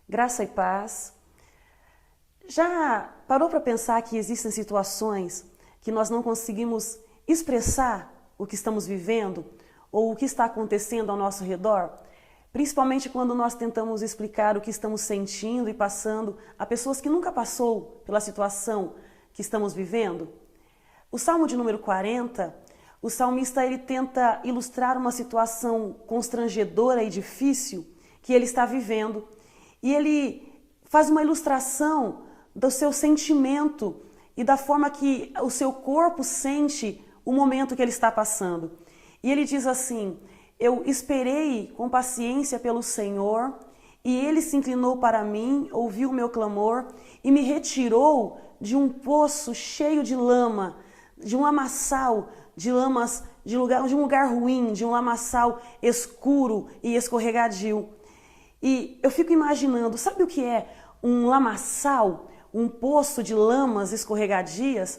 Graça e paz. Já parou para pensar que existem situações que nós não conseguimos expressar o que estamos vivendo ou o que está acontecendo ao nosso redor? Principalmente quando nós tentamos explicar o que estamos sentindo e passando a pessoas que nunca passou pela situação que estamos vivendo. O Salmo de número 40, o salmista ele tenta ilustrar uma situação constrangedora e difícil que ele está vivendo. E ele faz uma ilustração do seu sentimento e da forma que o seu corpo sente o momento que ele está passando. E ele diz assim: eu esperei com paciência pelo Senhor, e ele se inclinou para mim, ouviu o meu clamor e me retirou de um poço cheio de lama, de um lamaçal de lamas, de um lugar ruim, de um lamaçal escuro e escorregadio. E eu fico imaginando, sabe o que é um lamaçal, um poço de lamas escorregadias?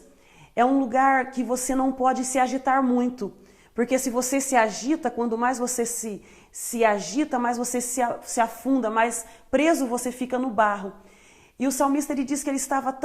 É um lugar que você não pode se agitar muito, porque se você se agita, quando mais você se agita, mais você se afunda, mais preso você fica no barro. E o salmista ele diz que ele estava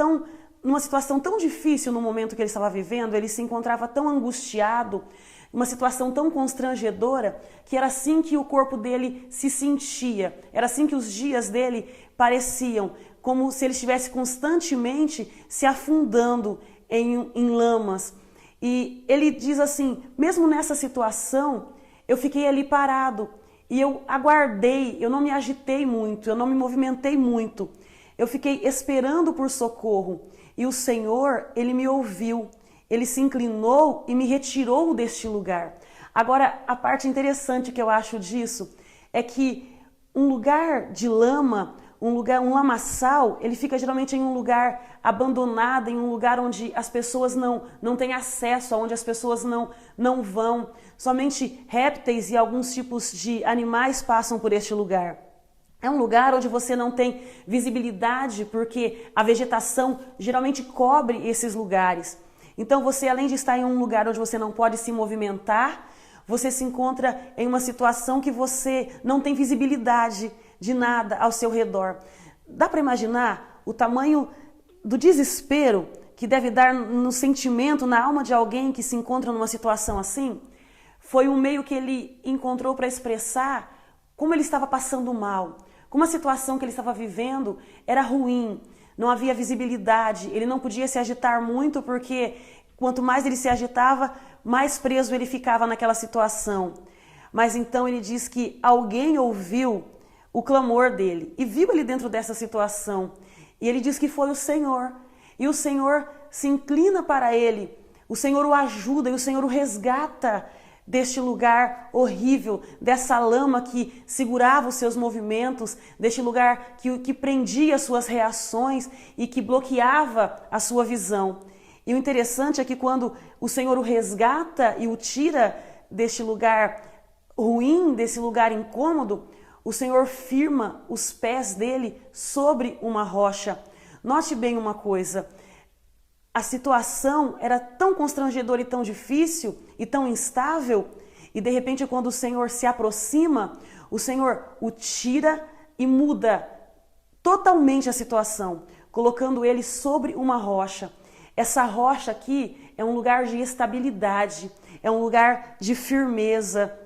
numa situação tão difícil no momento que ele estava vivendo, ele se encontrava tão angustiado, uma situação tão constrangedora, que era assim que o corpo dele se sentia, era assim que os dias dele pareciam, como se ele estivesse constantemente se afundando em lamas. E ele diz assim: mesmo nessa situação, eu fiquei ali parado e eu aguardei, eu não me agitei muito, eu não me movimentei muito, eu fiquei esperando por socorro. E o Senhor, ele me ouviu, ele se inclinou e me retirou deste lugar. Agora, a parte interessante que eu acho disso é que um lugar de lama, um lamaçal, ele fica geralmente em um lugar abandonado, em um lugar onde as pessoas não têm acesso, onde as pessoas não vão. Somente répteis e alguns tipos de animais passam por este lugar. É um lugar onde você não tem visibilidade, porque a vegetação geralmente cobre esses lugares. Então você, além de estar em um lugar onde você não pode se movimentar, você se encontra em uma situação que você não tem visibilidade de nada ao seu redor. Dá para imaginar o tamanho do desespero que deve dar no sentimento, na alma de alguém que se encontra numa situação assim? Foi um meio que ele encontrou para expressar como ele estava passando mal, como a situação que ele estava vivendo era ruim, não havia visibilidade, ele não podia se agitar muito, porque quanto mais ele se agitava, mais preso ele ficava naquela situação. Mas então ele diz que alguém ouviu o clamor dele e viu ele dentro dessa situação. E ele diz que foi o Senhor. E o Senhor se inclina para ele, o Senhor o ajuda e o Senhor o resgata deste lugar horrível, dessa lama que segurava os seus movimentos, deste lugar que prendia as suas reações e que bloqueava a sua visão. E o interessante é que quando o Senhor o resgata e o tira deste lugar ruim, desse lugar incômodo, o Senhor firma os pés dele sobre uma rocha. Note bem uma coisa: a situação era tão constrangedora e tão difícil e tão instável, e de repente quando o Senhor se aproxima, o Senhor o tira e muda totalmente a situação, colocando ele sobre uma rocha. Essa rocha aqui é um lugar de estabilidade, é um lugar de firmeza,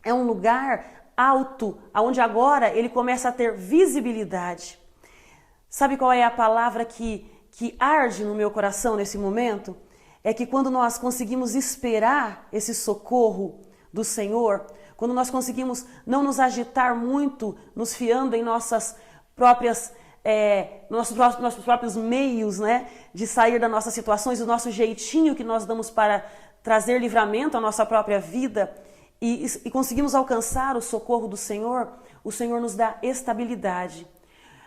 é um lugar alto, onde agora ele começa a ter visibilidade. Sabe qual é a palavra que arde no meu coração nesse momento? É que quando nós conseguimos esperar esse socorro do Senhor, quando nós conseguimos não nos agitar muito, nos fiando em nossos próprios meios, né, de sair das nossas situações, o nosso jeitinho que nós damos para trazer livramento à nossa própria vida, e conseguimos alcançar o socorro do Senhor, o Senhor nos dá estabilidade.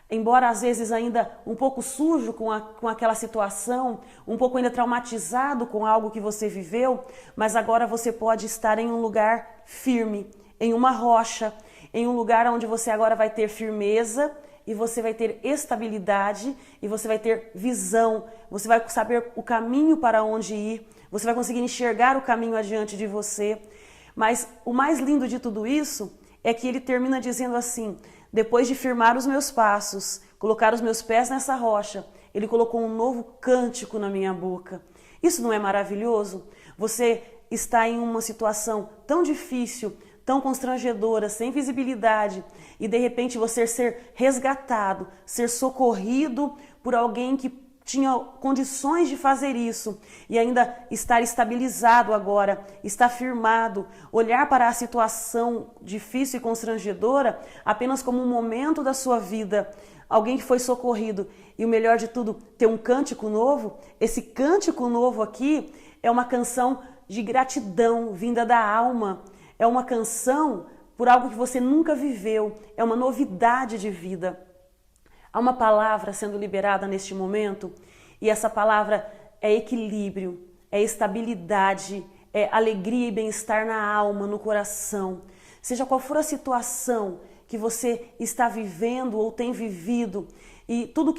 Embora às vezes ainda um pouco sujo com aquela situação, um pouco ainda traumatizado com algo que você viveu, mas agora você pode estar em um lugar firme, em uma rocha, em um lugar onde você agora vai ter firmeza e você vai ter estabilidade e você vai ter visão, você vai saber o caminho para onde ir, você vai conseguir enxergar o caminho adiante de você. Mas o mais lindo de tudo isso é que ele termina dizendo assim: depois de firmar os meus passos, colocar os meus pés nessa rocha, Ele colocou um novo cântico na minha boca. Isso não é maravilhoso? Você está em uma situação tão difícil, tão constrangedora, sem visibilidade, e de repente você ser resgatado, ser socorrido por alguém que tinha condições de fazer isso e ainda estar estabilizado agora, estar firmado, olhar para a situação difícil e constrangedora apenas como um momento da sua vida, alguém que foi socorrido e o melhor de tudo, ter um cântico novo. Esse cântico novo aqui é uma canção de gratidão vinda da alma, é uma canção por algo que você nunca viveu, é uma novidade de vida. Há uma palavra sendo liberada neste momento e essa palavra é equilíbrio, é estabilidade, é alegria e bem-estar na alma, no coração. Seja qual for a situação que você está vivendo ou tem vivido e toda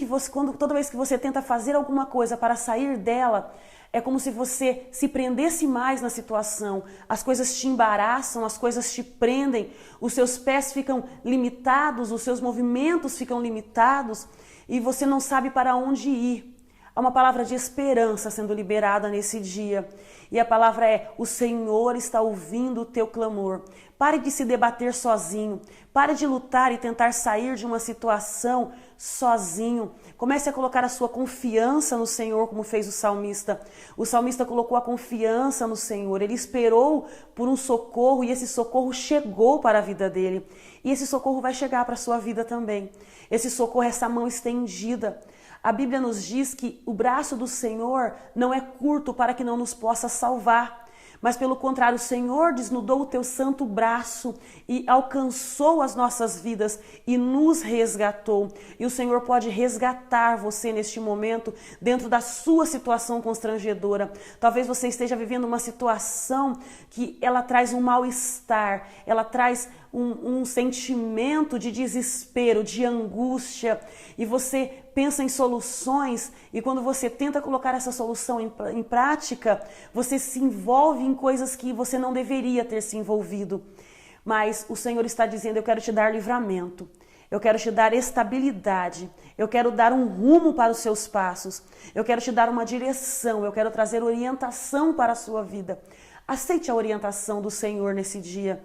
vez que você tenta fazer alguma coisa para sair dela, é como se você se prendesse mais na situação, as coisas te embaraçam, as coisas te prendem, os seus pés ficam limitados, os seus movimentos ficam limitados e você não sabe para onde ir. Há uma palavra de esperança sendo liberada nesse dia e a palavra é: o Senhor está ouvindo o teu clamor. Pare de se debater sozinho, pare de lutar e tentar sair de uma situação sozinho. Comece a colocar a sua confiança no Senhor, como fez o salmista. O salmista colocou a confiança no Senhor, ele esperou por um socorro e esse socorro chegou para a vida dele. E esse socorro vai chegar para a sua vida também. Esse socorro é essa mão estendida. A Bíblia nos diz que o braço do Senhor não é curto para que não nos possa salvar. Mas pelo contrário, o Senhor desnudou o teu santo braço e alcançou as nossas vidas e nos resgatou. E o Senhor pode resgatar você neste momento dentro da sua situação constrangedora. Talvez você esteja vivendo uma situação que ela traz um mal-estar, ela traz um sentimento de desespero, de angústia, e você pensa em soluções e quando você tenta colocar essa solução em prática, você se envolve em coisas que você não deveria ter se envolvido. Mas o Senhor está dizendo: eu quero te dar livramento, eu quero te dar estabilidade, eu quero dar um rumo para os seus passos, eu quero te dar uma direção, eu quero trazer orientação para a sua vida. Aceite a orientação do Senhor nesse dia.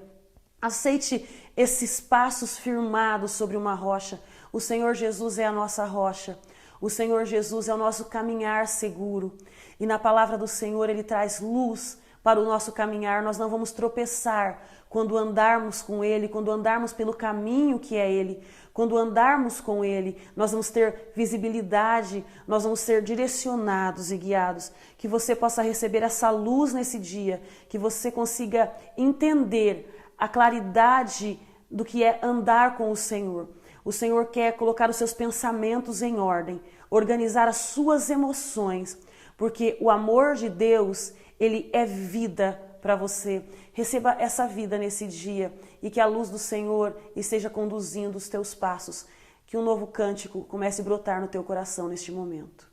Aceite esses passos firmados sobre uma rocha. O Senhor Jesus é a nossa rocha. O Senhor Jesus é o nosso caminhar seguro. E na palavra do Senhor Ele traz luz para o nosso caminhar. Nós não vamos tropeçar quando andarmos com Ele, quando andarmos pelo caminho que é Ele. Quando andarmos com Ele, nós vamos ter visibilidade, nós vamos ser direcionados e guiados. Que você possa receber essa luz nesse dia, que você consiga entender a claridade do que é andar com o Senhor. O Senhor quer colocar os seus pensamentos em ordem, organizar as suas emoções, porque o amor de Deus, ele é vida para você. Receba essa vida nesse dia e que a luz do Senhor esteja conduzindo os teus passos. Que um novo cântico comece a brotar no teu coração neste momento.